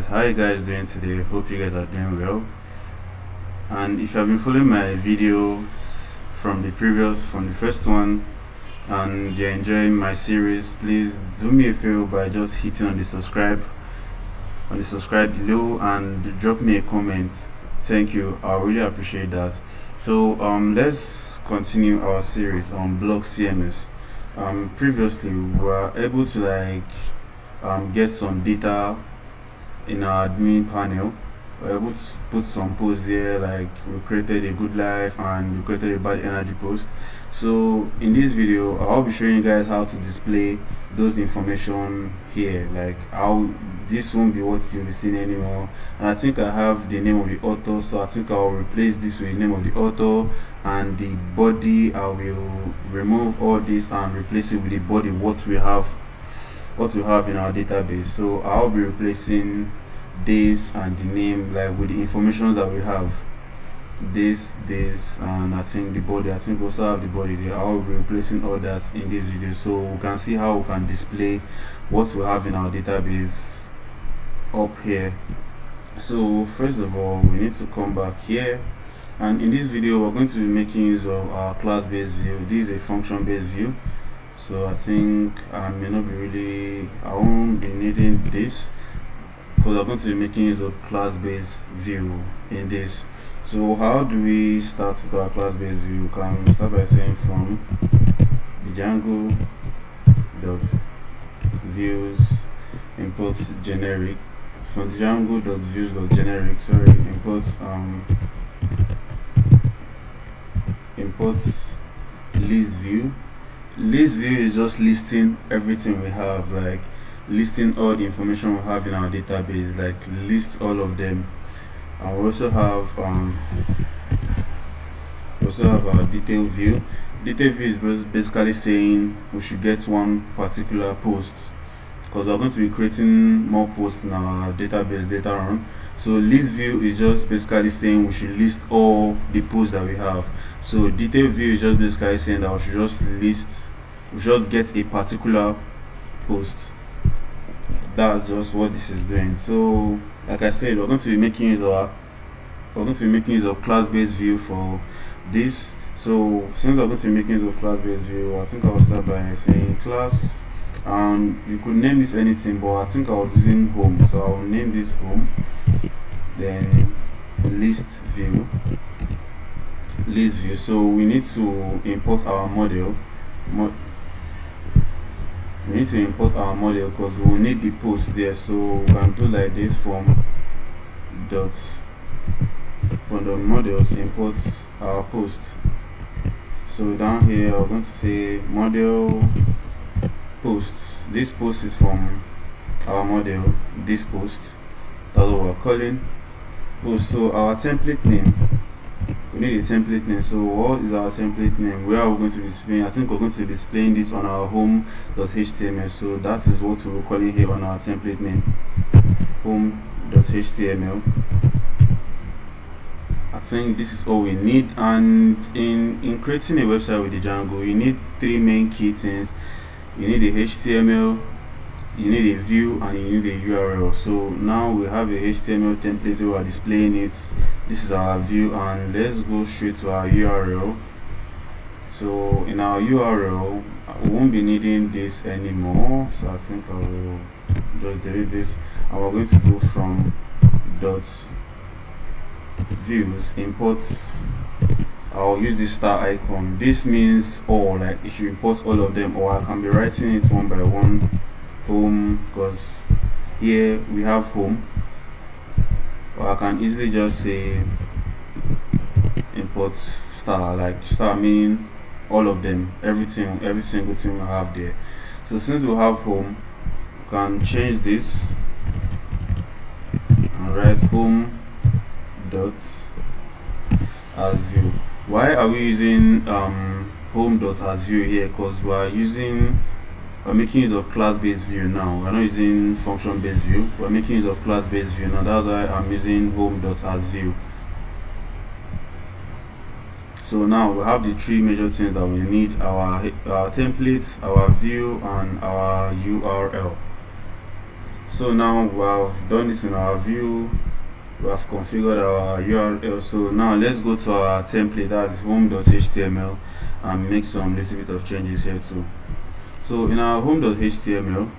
guys, how you guys doing today? Hope you guys are doing well. And if you have been following my videos from the first one, and you're enjoying my series, please do me a favor by just hitting on the subscribe below and drop me a comment. Thank you, I really appreciate that. So let's continue our series on blog CMS. Previously we were able to get some data in our admin panel. We're able to put some posts there, like we created a good life and we created a bad energy post. So in this video I'll be showing you guys how to display those information here, like how this won't be what you'll be seeing anymore. And I think I have the name of the author, so I think I'll replace this with the name of the author, and the body I will remove all this and replace it with the body what we have in our database. So I'll be replacing this and the name, like with the information that we have, this and I think the body, I think also have the body there. I'll be replacing all that in this video so we can see how we can display what we have in our database up here. So first of all, we need to come back here, and in this video we're going to be making use of our class-based view. This is a function-based view, so I think I won't be needing this because I'm going to be making use of class-based view in this. So how do we start with our class-based view? We can start by saying from the Django dot views import generic, from the Django dot views dot generic, import list view. List view is just listing everything we have, like listing all the information we have in our database, like list all of them. And we also have our detail view. Detail view is basically saying we should get one particular post, because we're going to be creating more posts in our database later on. So list view is just basically saying we should list all the posts that we have. So detail view is just basically saying that we should just get a particular post. That's just what this is doing. So like I said, we're going to be making use of class-based view for this. So since we're going to be making use of class-based view, I think I'll start by saying class, and you could name this anything, but I think I was using home, so I'll name this home. Then list view. So we need to import our model. We need to import our model because we'll need the post there. So we can do like this: from the models import our post. So down here we're going to say model posts. This post is from our model, this post, that's what we're calling post. So our template name, we need a template name. So what is our template name? Where are we going to be displaying? I think we're going to be displaying this on our home.html. so that is what we're calling here on our template name, home.html. I think this is all we need. And in creating a website with the Django, you need three main key things. You need the HTML, you need a view, and you need a URL. So now we have a HTML template, so we are displaying it. This is our view, and let's go straight to our URL. So in our URL, we won't be needing this anymore, so I think I will just delete this, and we're going to do from dot views imports. I'll use this star icon. This means all, like it should import all of them, or I can be writing it one by one. Home, because here we have home, or I can easily just say import star, like star meaning all of them, every single thing we have there. So since we have home, we can change this and write home dot as view. Why are we using home dot as view here? Because we're making use of class-based view now. We're not using function-based view. We're making use of class-based view now. That's why I'm using home dot as view. So now we have the three major things that we need: our template, our view, and our URL. So now we have done this in our view, we have configured our URL. So now let's go to our template, that's home.html, and make some little bit of changes here too. So in our home.html,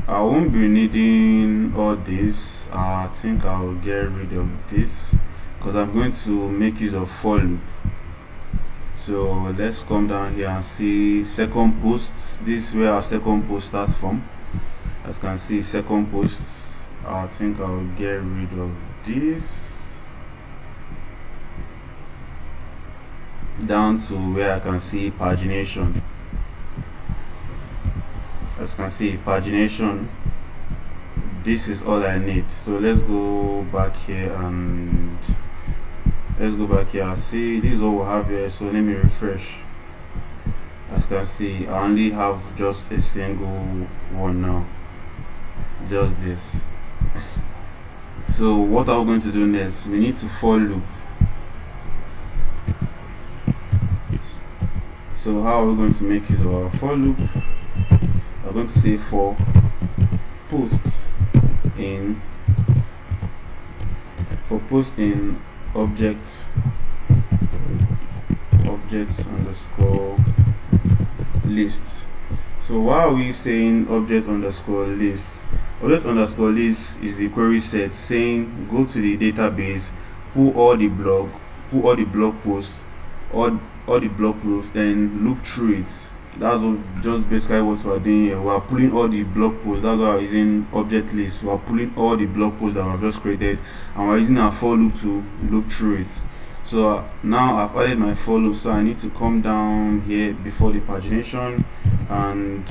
I won't be needing all this. I think I'll get rid of this because I'm going to make use of for loop. So let's come down here and see second post. This is where our second post starts from. As you can see, second post, I think I'll get rid of this down to where I can see pagination. As you can see, pagination, this is all I need. So let's go back here and see, this is all we have here. So let me refresh. As you can see, I only have just a single one now, just this. So what are we going to do next? We need to for loop. So how are we going to make use of our for loop? I'm going to say for post in object underscore list. So why are we saying object underscore list? Object underscore list is the query set saying go to the database, pull all the blog posts, all the blog posts, and loop through it. That's just basically what we are doing here. We are pulling all the blog posts. That's why we are using object list. We are pulling all the blog posts that we have just created, and we are using our for loop to loop through it. So now I've added my for loop, so I need to come down here before the pagination and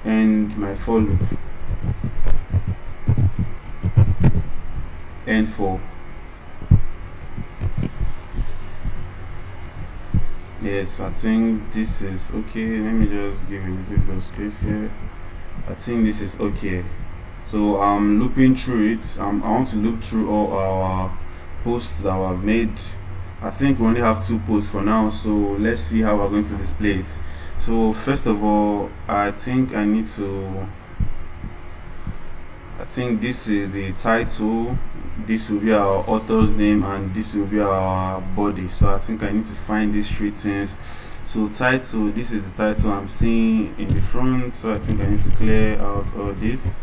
end my for loop. End for. Yes, I think this is okay. Let me just give a little bit of space here. I think this is okay. So I'm looping through it. I want to loop through all our posts that I've made. I think we only have 2 posts for now, so let's see how we're going to display it. So first of all, I think this is the title, this will be our author's name, and this will be our body. So I think I need to find these 3 things. So title, this is the title I'm seeing in the front, so I think I need to clear out all this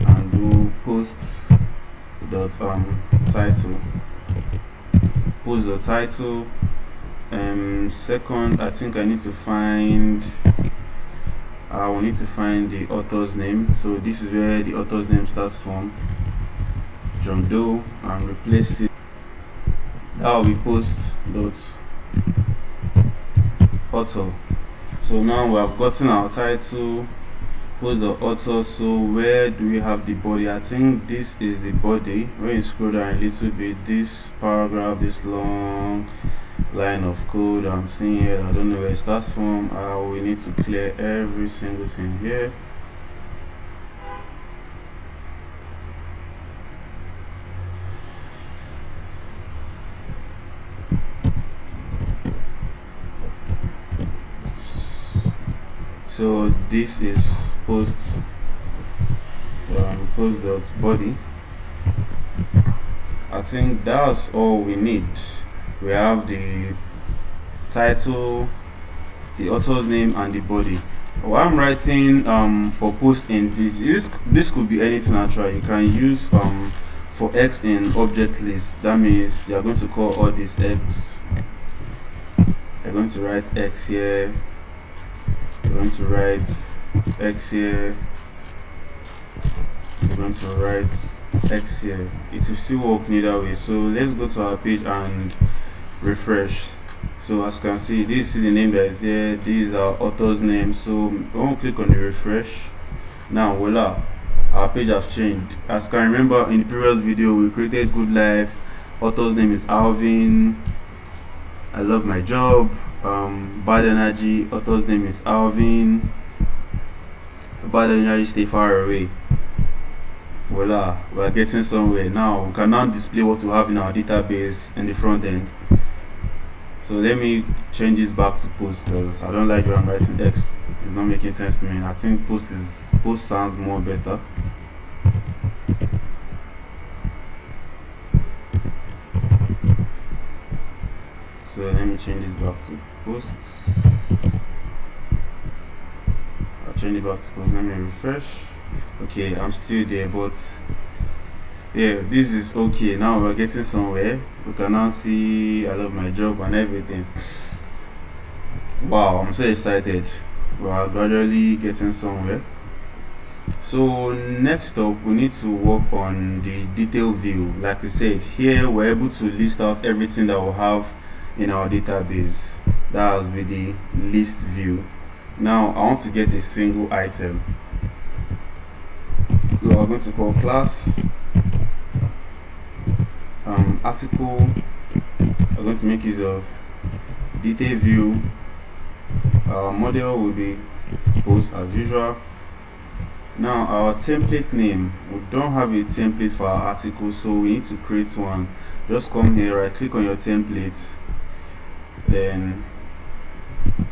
and do post dot title, post the title. Second, I think I need to find the author's name. So this is where the author's name starts from, John Doe, and replace it. That will be post dot author. So now we have gotten our title, post the author. So where do we have the body? I think this is the body. When you scroll down a little bit, this paragraph, this long line of code I'm seeing here, I don't know where it starts from. We need to clear every single thing here. So this is post dot body. I think that's all we need. We have the title, the author's name, and the body. What I'm writing for post in this could be anything actually. You can use for X in object list. That means you're going to call all this X. You're going to write X here. You're going to write X here. You're going to write X here. It will still work neither way. So let's go to our page and refresh. So as you can see, this is the name that is here. This is our author's name. So when we click on the refresh, now voila, our page has changed. As you can remember, in the previous video we created Good Life. Author's name is Alvin. I love my job. Bad energy. Author's name is Alvin. Bad energy, stay far away. Voila, we are getting somewhere. Now we can now display what we have in our database in the front end. So let me change this back to post, because I don't like when I'm writing X. It's not making sense to me. I think post sounds more better. So let me change this back to posts. I'll change it back to post. Let me refresh. Okay, I'm still there, but yeah, this is okay. Now we're getting somewhere. We can now see I love my job and everything. Wow, I'm so excited. We are gradually getting somewhere. So next up, we need to work on the detail view. Like we said, here we're able to list out everything that we have in our database. That's with the list view. Now I want to get a single item. So I'm going to call class article. I'm going to make use of detail view. Our model will be post as usual. Now our template name, we don't have a template for our article, so we need to create one. Just come here, right click on your template, then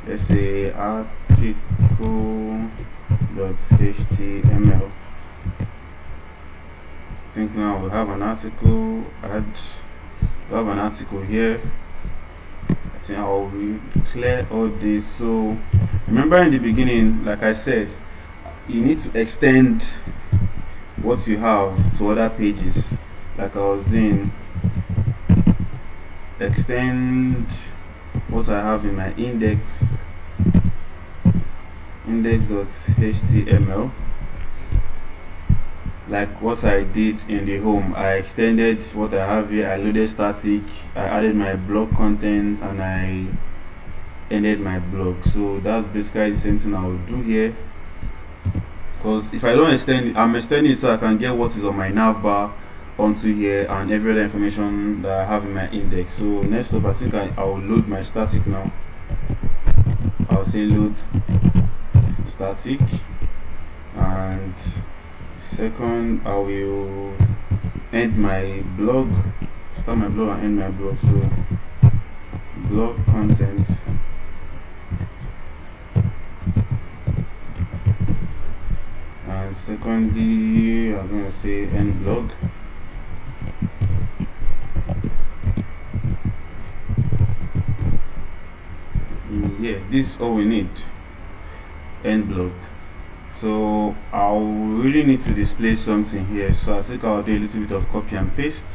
let's say article.html. I think now we have an article. We have an article here. I think I'll clear all this. So remember in the beginning, like I said, you need to extend what you have to other pages. Like I was doing, extend what I have in my index.html. Like what I did in the home, I extended what I have here. I loaded static, I added my blog content, and I ended my blog. So that's basically the same thing I will do here, because if I don't extend it, I'm extending it so I can get what is on my navbar onto here and every other information that I have in my index. So next up, I think I will load my static now. I'll say load static, and second I will end my blog, start my blog and end my blog. So blog content, and secondly I'm going to say end blog. Yeah, this is all we need, end blog. So I'll really need to display something here, so I think I'll do a little bit of copy and paste.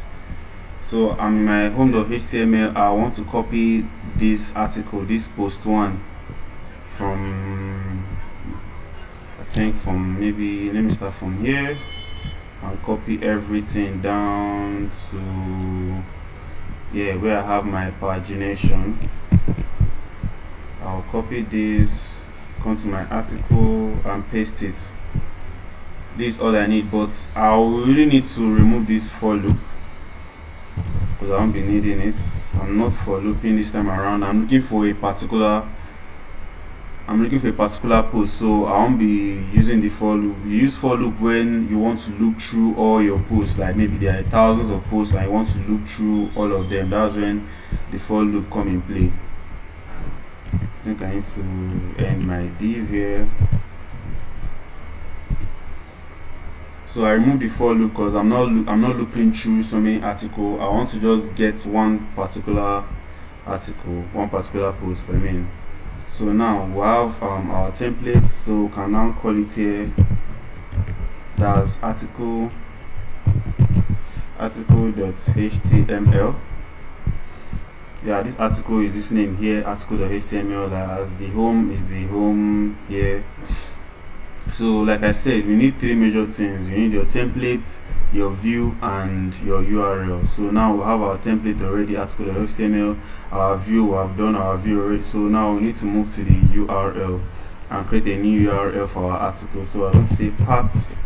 So I'm in my home.html. I want to copy this article, this post one, from, I think from, maybe let me start from here and copy everything down to, yeah, where I have my pagination. I'll copy this, come to my article and paste it. This is all I need, but I'll really need to remove this for loop, because I won't be needing it. I'm not for looping this time around. I'm looking for a particular post, so I won't be using the for loop. You use for loop when you want to look through all your posts, like maybe there are thousands of posts and you want to look through all of them. That's when the for loop come in play. I think I need to end my div here. So I remove the for loop because I'm not looping through so many articles. I want to just get one particular article, one particular post, I mean. So now we have our template, so we can now call it here. That's article.html. Yeah, this article is this name here, article.html, as the home is the home here. So like I said, we need three major things. You need your template, your view, and your URL. So now we have our template already, article.html. Our view, we have done our view already. So now we need to move to the URL and create a new URL for our article. So I'm going to say path,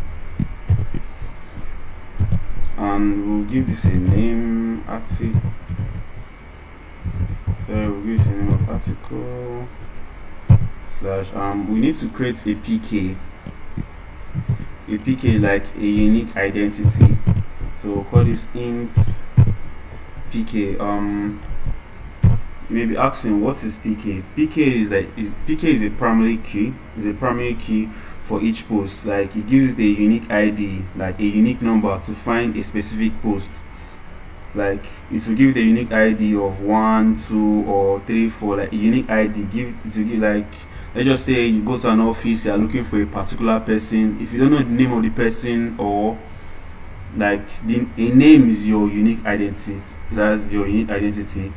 and we'll give this a name, article. So we'll give this a name of article slash we need to create a PK. A PK like a unique identity. So we'll call this int PK. You may be asking, what is PK? PK is a primary key. Is a primary key for each post. Like, it gives it a unique ID, like a unique number to find a specific post. Like, it will give the unique ID of 1, 2, or 3, 4, like a unique ID. It will give, like, let's just say you go to an office, you are looking for a particular person. If you don't know the name of the person, or like a name is your unique identity. That's your unique identity.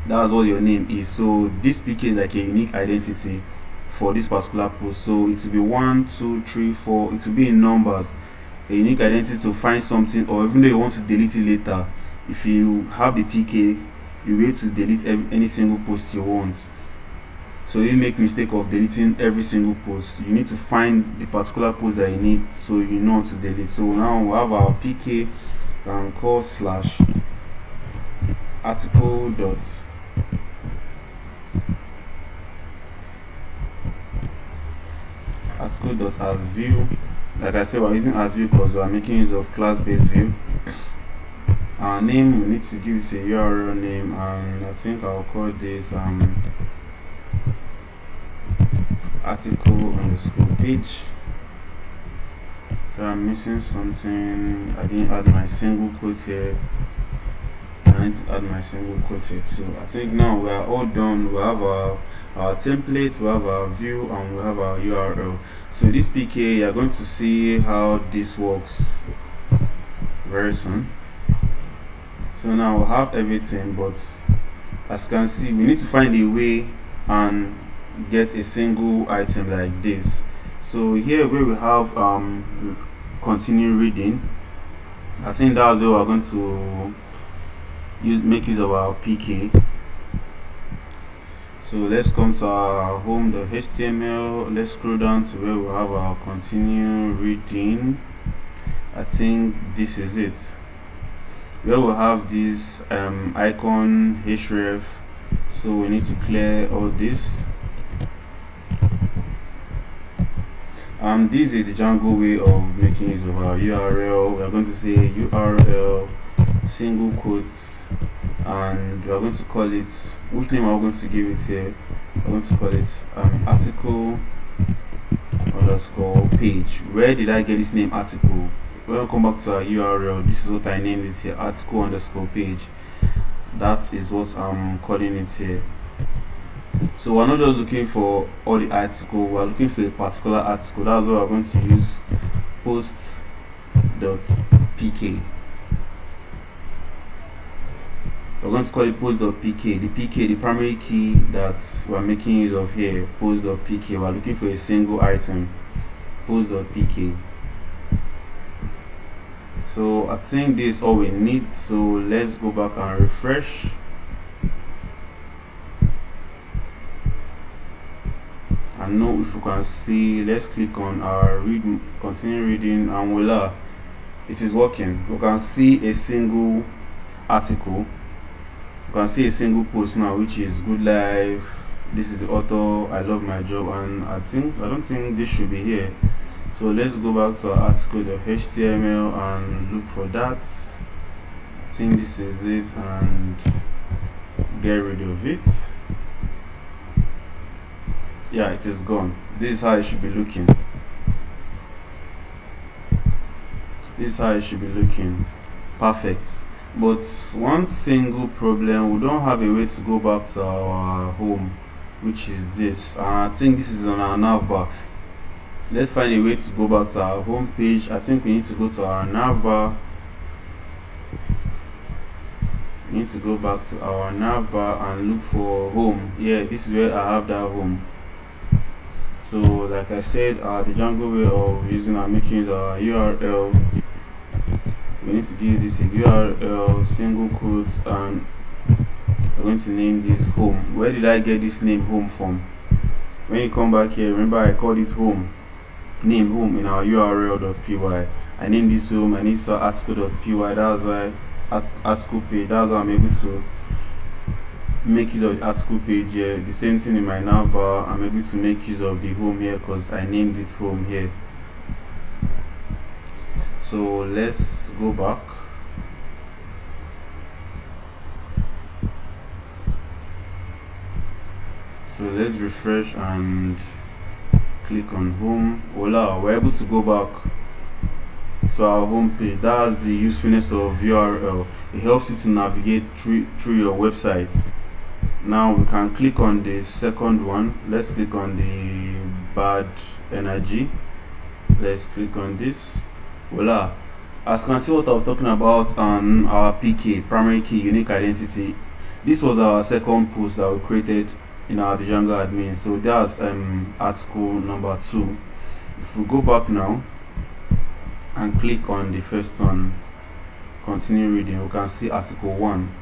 That's what your name is. So this PK is like a unique identity for this particular post. So it will be 1, 2, 3, 4. It will be in numbers. A unique identity to find something, or even though you want to delete it later, if you have the PK, you'll be able to delete any single post you want. So you make mistake of deleting every single post. You need to find the particular post that you need, so you know to delete. So now we have our PK, and call slash article dot as view. Like I said, we're using as view because we're making use of class-based view. Our name, we need to give it a URL name, and I think I'll call this article underscore page. So I'm missing something. I didn't add my single quote here. I need to add my single quote here too. I think now we are all done. We have our template, we have our view, and we have our URL. So this PK, you're going to see how this works very soon. So now we have everything, but as you can see, we need to find a way and get a single item like this. So here where we have continue reading, I think that's where we're going to make use of our PK. So let's come to our home.html. Let's scroll down to where we have our continue reading. I think this is it, where we have this icon href. So we need to clear all this. This is the Django way of making use of our URL. We are going to say URL single quotes, and we are going to call it, which name are we going to give it here? I'm going to call it article underscore page. Where did I get this name, article? When we come back to our URL, this is what I named it here, article underscore page. That is what I'm calling it here. So we're not just looking for all the article, we're looking for a particular article. That's why we're going to use post.pk. We're going to call it post.pk. The PK, the primary key that we're making use of here, post.pk. We're looking for a single item, post.pk. So I think this is all we need. So let's go back and refresh. And now if you can see, let's click on our continue reading, and voila, it is working. You can see a single article. You can see a single post now, which is good life. This is the author, I love my job, and I don't think this should be here. So let's go back to our article.html and look for that. I think this is it, and get rid of it. Yeah, it is gone. This is how it should be looking. This is how it should be looking. Perfect. But one single problem, we don't have a way to go back to our home, which is this. And I think this is on our navbar. Let's find a way to go back to our home page. I think we need to go to our navbar. We need to go back to our navbar and look for home. Yeah, this is where I have that home. So like I said, the Django way of using and making use of our URL, we need to give this a URL single quotes, and we're going to name this home. Where did I get this name home from? When you come back here, remember I called it home, name home in our url.py. I named this home, I need to article.py. that's why article page. That's why I'm able to make use of the article page here. The same thing in my navbar, I'm able to make use of the home here because I named it home here. So let's go back. So let's refresh and click on home. Voila, we're able to go back to our home page. That's the usefulness of URL. It helps you to navigate through your website. Now we can click on the second one. Let's click on the bad energy. Let's click on this. Voila, as you can see what I was talking about on our PK, primary key unique identity. This was our second post that we created in our Django admin. So that's article number 2. If we go back now and click on the first one, continue reading, we can see article 1.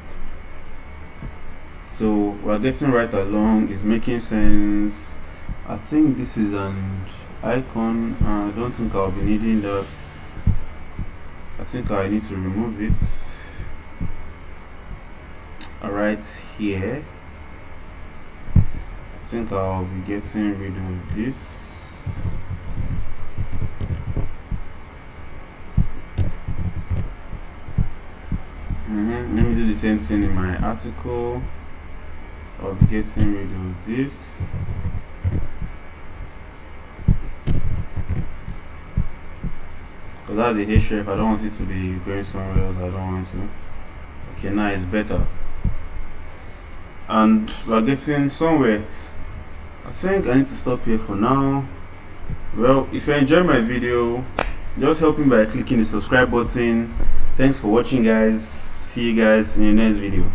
So we're getting right along, it's making sense. I think this is an icon. I don't think I'll be needing that. I think I need to remove it. Right here, I think I'll be getting rid of this. Let me do the same thing in my article. I'll be getting rid of this. Because that's a href. I don't want it to be going somewhere else. I don't want to. Okay, now it's better. And we're getting somewhere. I think I need to stop here for now. Well, if you enjoyed my video, just help me by clicking the subscribe button. Thanks for watching, guys. See you guys in the next video.